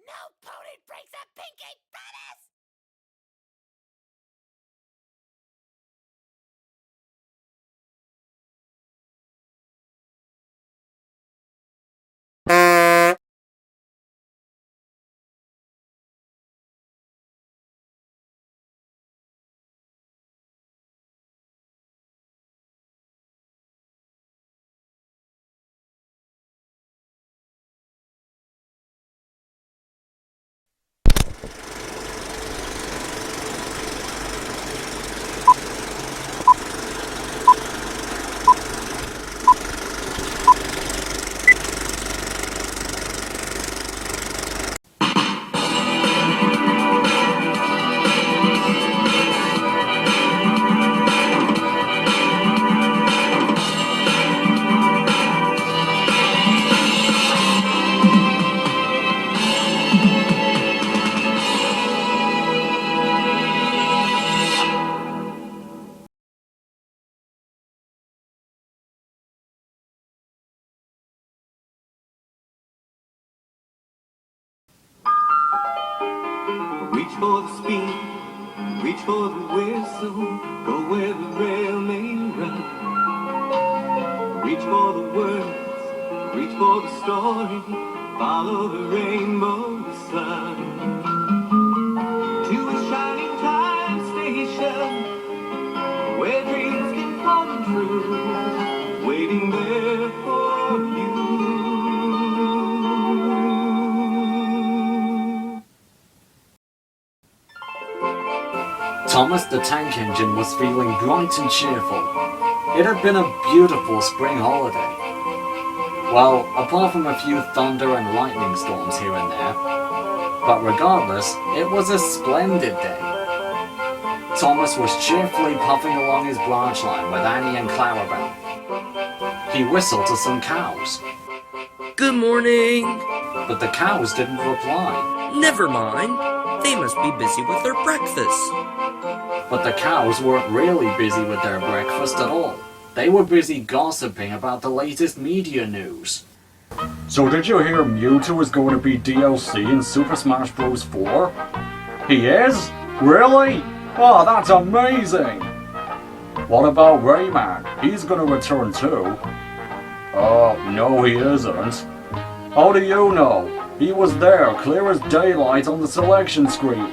No pony breaks a pinky promise! Reach for the speed, reach for the whistle, go where the rail may run. Reach for the words, reach for the story, follow the rainbow sun. To a shining time station, where dreams can come true, waiting there for you. Thomas the Tank Engine was feeling bright and cheerful. It had been a beautiful spring holiday. Well, apart from a few thunder and lightning storms here and there. But regardless, it was a splendid day. Thomas was cheerfully puffing along his branch line with Annie and Clarabelle. He whistled to some cows. Good morning. But the cows didn't reply. Never mind. They must be busy with their breakfast. But the cows weren't really busy with their breakfast at all. They were busy gossiping about the latest media news. So did you hear Mewtwo is going to be DLC in Super Smash Bros. 4? He is? Really? Oh, that's amazing! What about Rayman? He's going to return too. No he isn't. How do you know? He was there, clear as daylight on the selection screen.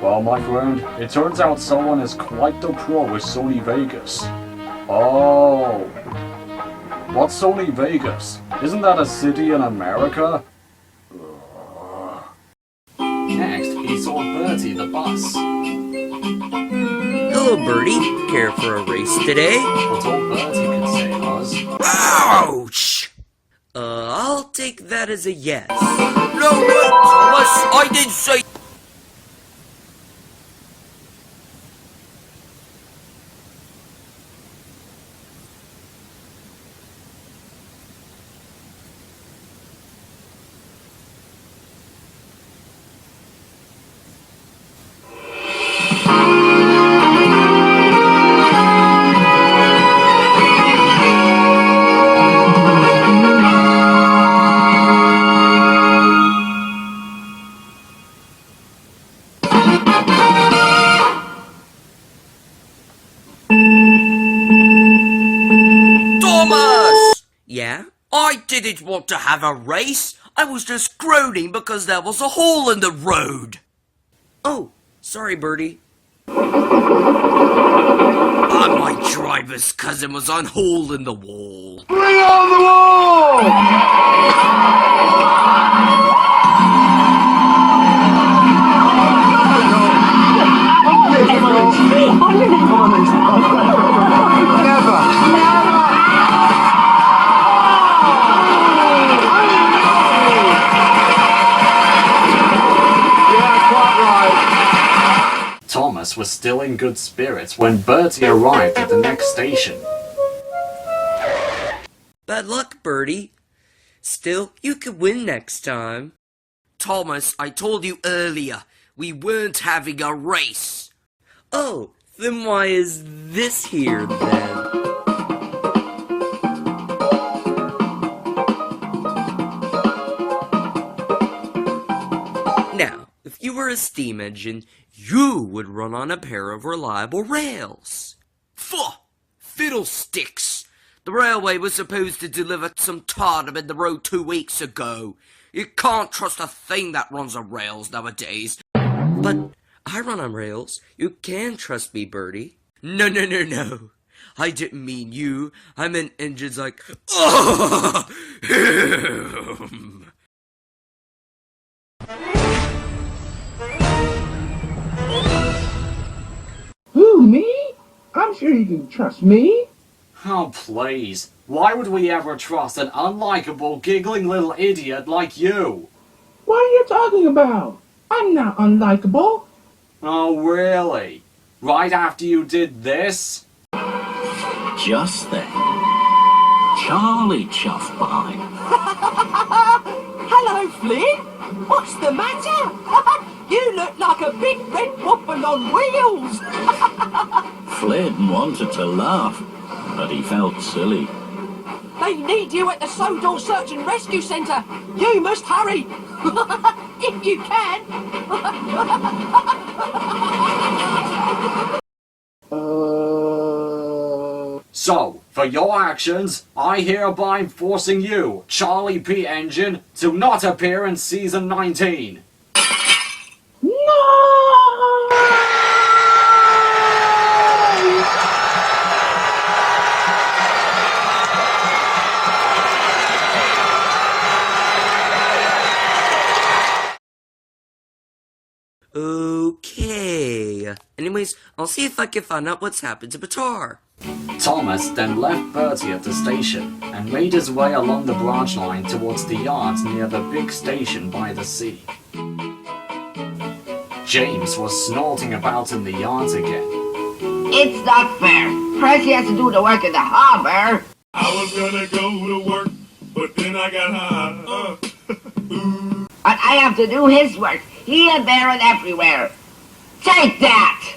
Well, my friend, it turns out someone is quite the pro with Sony Vegas. Oh. What's Sony Vegas? Isn't that a city in America? Next, he saw Bertie the bus. Hello, Birdie. Care for a race today? But all Bertie could say was, Ouch! I'll take that as a yes. No, Thomas, I didn't say... Yeah? I didn't want to have a race. I was just groaning because there was a hole in the road. Oh, sorry, Birdie. My driver's cousin was on hole in the wall. Bring on the wall! Thomas was still in good spirits when Bertie arrived at the next station. Bad luck, Birdie. Still, you could win next time. Thomas, I told you earlier, we weren't having a race. Oh, then why is this here, then? a steam engine, you would run on a pair of reliable rails. Pho! Fiddlesticks! The railway was supposed to deliver some tartar in the road 2 weeks ago. You can't trust a thing that runs on rails nowadays. But I run on rails. You can trust me, Birdie. No. I didn't mean you. I meant engines like... Who, me? I'm sure you can trust me. Oh, please. Why would we ever trust an unlikable, giggling little idiot like you? What are you talking about? I'm not unlikable. Oh, really? Right after you did this? Just then, Charlie chuffed by. Hello, Flynn. What's the matter? You look like a big red waffle on wheels. Flynn wanted to laugh, but he felt silly. They need you at the Sodor Search and Rescue Centre. You must hurry. If you can. So, for your actions, I hereby am forcing you, Charlie P. Engine, to not appear in Season 19. Okay. Anyways, I'll see if I can find out what's happened to Bouchard. Thomas then left Bertie at the station and made his way along the branch line towards the yards near the big station by the sea. James was snorting about in the yards again. It's not fair. Percy has to do the work in the harbor. I was gonna go to work, but then I got high. But I have to do his work. Here, there, and everywhere. Take that!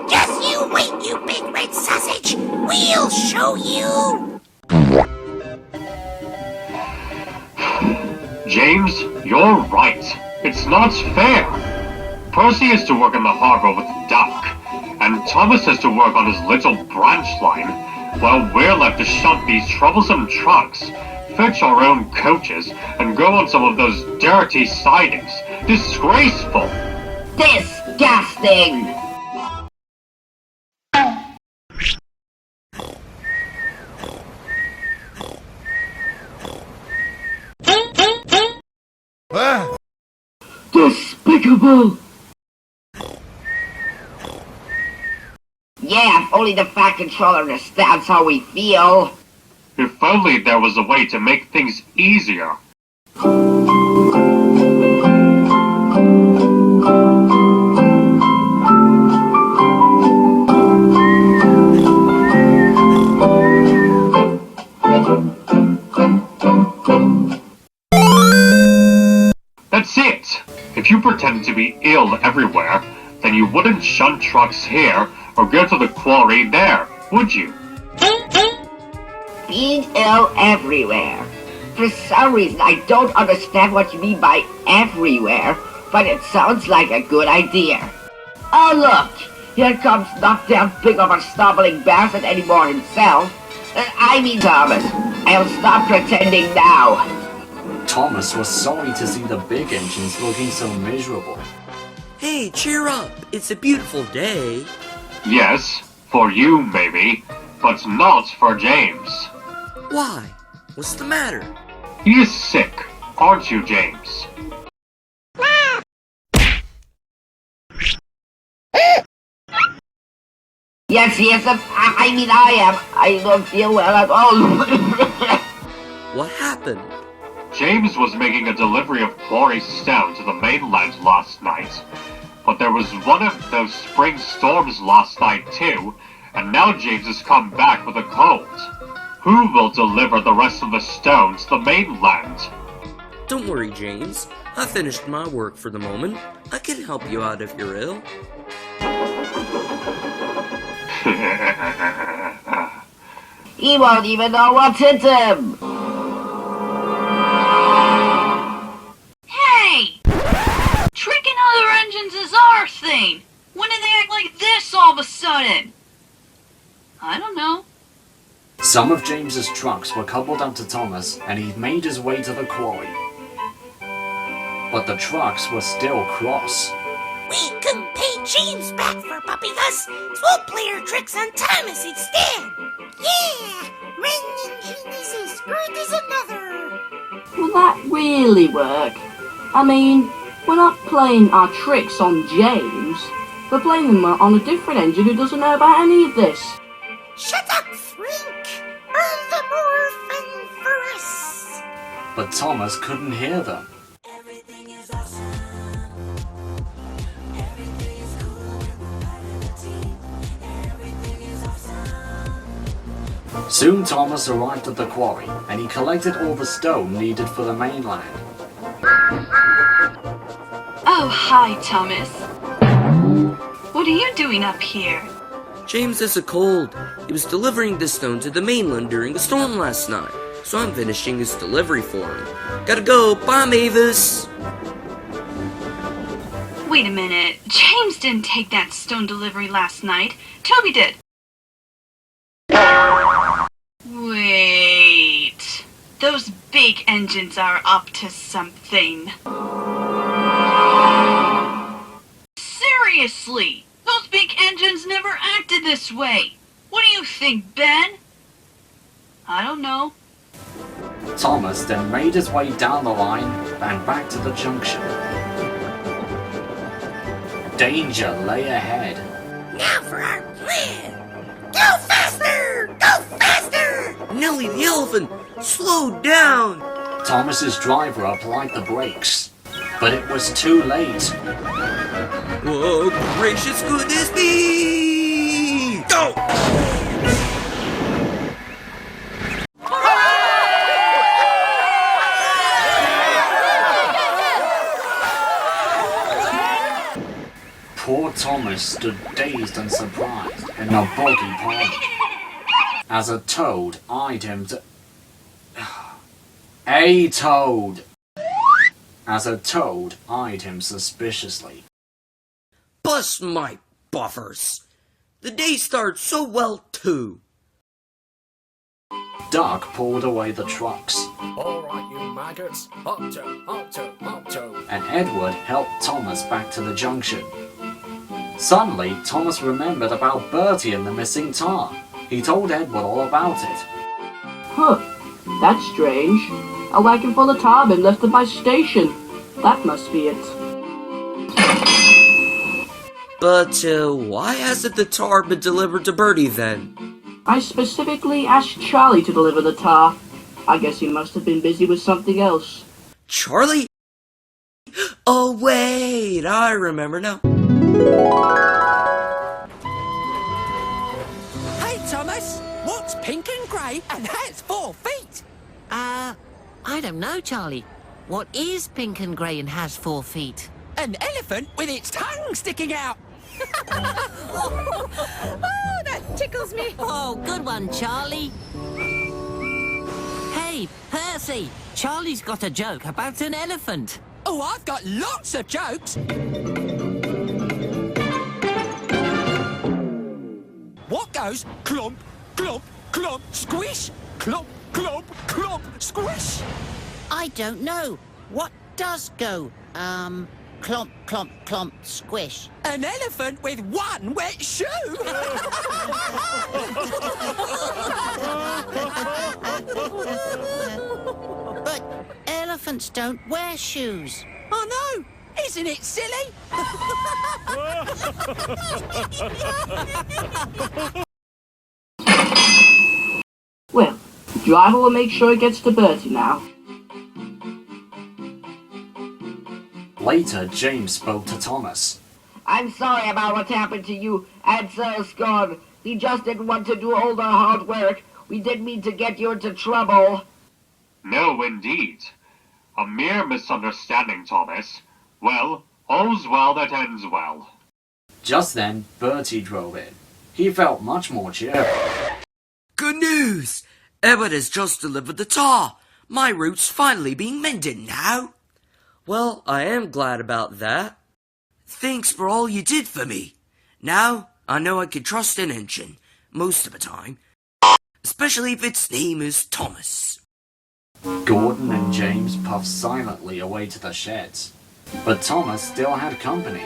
Just you wait, you big red sausage. We'll show you. James, you're right. It's not fair. Percy has to work in the harbor with Duck, and Thomas has to work on his little branch line, while we're left to shunt these troublesome trucks, fetch our own coaches, and go on some of those dirty sidings. Disgraceful! Disgusting! Despicable! Yeah, if only the Fat Controller understands how we feel. If only there was a way to make things easier. That's it! If you pretend to be ill everywhere, then you wouldn't shunt trucks here or go to the quarry there, would you? Being ill everywhere. For some reason, I don't understand what you mean by everywhere, but it sounds like a good idea. Oh look, here comes not that big of a stumbling bastard anymore himself. I mean Thomas. I'll stop pretending now. Thomas was sorry to see the big engines looking so miserable. Hey, cheer up. It's a beautiful day. Yes, for you maybe, but not for James. Why? What's the matter? He is sick, aren't you, James? Yes, I mean I am. I don't feel well at all. What happened? James was making a delivery of quarry stone to the mainland last night. But there was one of those spring storms last night too, and now James has come back with a cold. Who will deliver the rest of the stone to the mainland? Don't worry, James. I finished my work for the moment. I can help you out if you're ill. He won't even know what's hit him. Hey! Tricking other engines is our thing. When did they act like this all of a sudden? I don't know. Some of James's trucks were coupled up to Thomas, and he made his way to the quarry. But the trucks were still cross. We couldn't pay James back for Puppygus, so we'll play our tricks on Thomas instead. Yeah! One engine is as good as another. Will that really work? I mean, we're not playing our tricks on James. We're playing them on a different engine who doesn't know about any of this. Shut up, Frink! All the more fun for us. But Thomas couldn't hear them. Everything is awesome. Everything is cool when we're part of the team. Everything is awesome. Soon Thomas arrived at the quarry, and he collected all the stone needed for the mainland. Oh, hi, Thomas. What are you doing up here? James has a cold. He was delivering the stone to the mainland during a storm last night, so I'm finishing his delivery for him. Gotta go, bye Mavis! Wait a minute. James didn't take that stone delivery last night. Toby did. Wait. Those big engines are up to something. Seriously! Those big engines never acted this way. What do you think, Ben? I don't know. Thomas then made his way down the line and back to the junction. Danger lay ahead. Now for our plan. Go faster! Go faster! Nelly the elephant, slow down! Thomas's driver applied the brakes, but it was too late. Whoa, gracious goodness me! Go! Poor Thomas stood dazed and surprised in a boggy pond, as a toad eyed him to... A toad! As a toad eyed him suspiciously. Bust my buffers! The day starts so well too! Duck pulled away the trucks, Alright, you maggots. Up to. and Edward helped Thomas back to the junction. Suddenly, Thomas remembered about Bertie and the missing tar. He told Edward all about it. Huh, that's strange. A wagon full of tar been left at my station. That must be it. But, why hasn't the tar been delivered to Bertie then? I specifically asked Charlie to deliver the tar. I guess he must have been busy with something else. Charlie? Oh wait, I remember now. Hey, Thomas. What's pink and grey and has 4 feet? I don't know, Charlie. What is pink and grey and has 4 feet? An elephant with its tongue sticking out. Oh, that tickles me. Oh, good one, Charlie. Hey, Percy. Charlie's got a joke about an elephant. Oh, I've got lots of jokes. What goes clump, clump, clump, squish? Clump, clump, clump, squish? I don't know. What does go, clomp, clomp, clomp, squish? An elephant with 1 wet shoe. But elephants don't wear shoes. I know. Isn't it silly? Well, the driver will make sure he gets to Bertie now. Later, James spoke to Thomas. I'm sorry about what happened to you and Sir Scott. He just didn't want to do all the hard work. We didn't mean to get you into trouble. No, indeed. A mere misunderstanding, Thomas. Well, all's well that ends well. Just then, Bertie drove in. He felt much more cheerful. Good news! Ebert has just delivered the tar. My route's finally being mended now. Well, I am glad about that. Thanks for all you did for me. Now, I know I can trust an engine, most of the time. Especially if its name is Thomas. Gordon and James puffed silently away to the sheds. But Thomas still had company.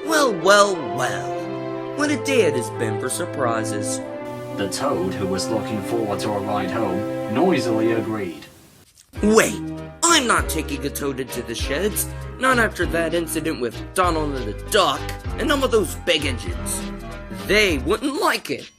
Well, well, well. What a day it has been for surprises. The Toad, who was looking forward to a ride home, noisily agreed. Wait, I'm not taking a Toad into the sheds. Not after that incident with Donald and the Duck and some of those big engines. They wouldn't like it.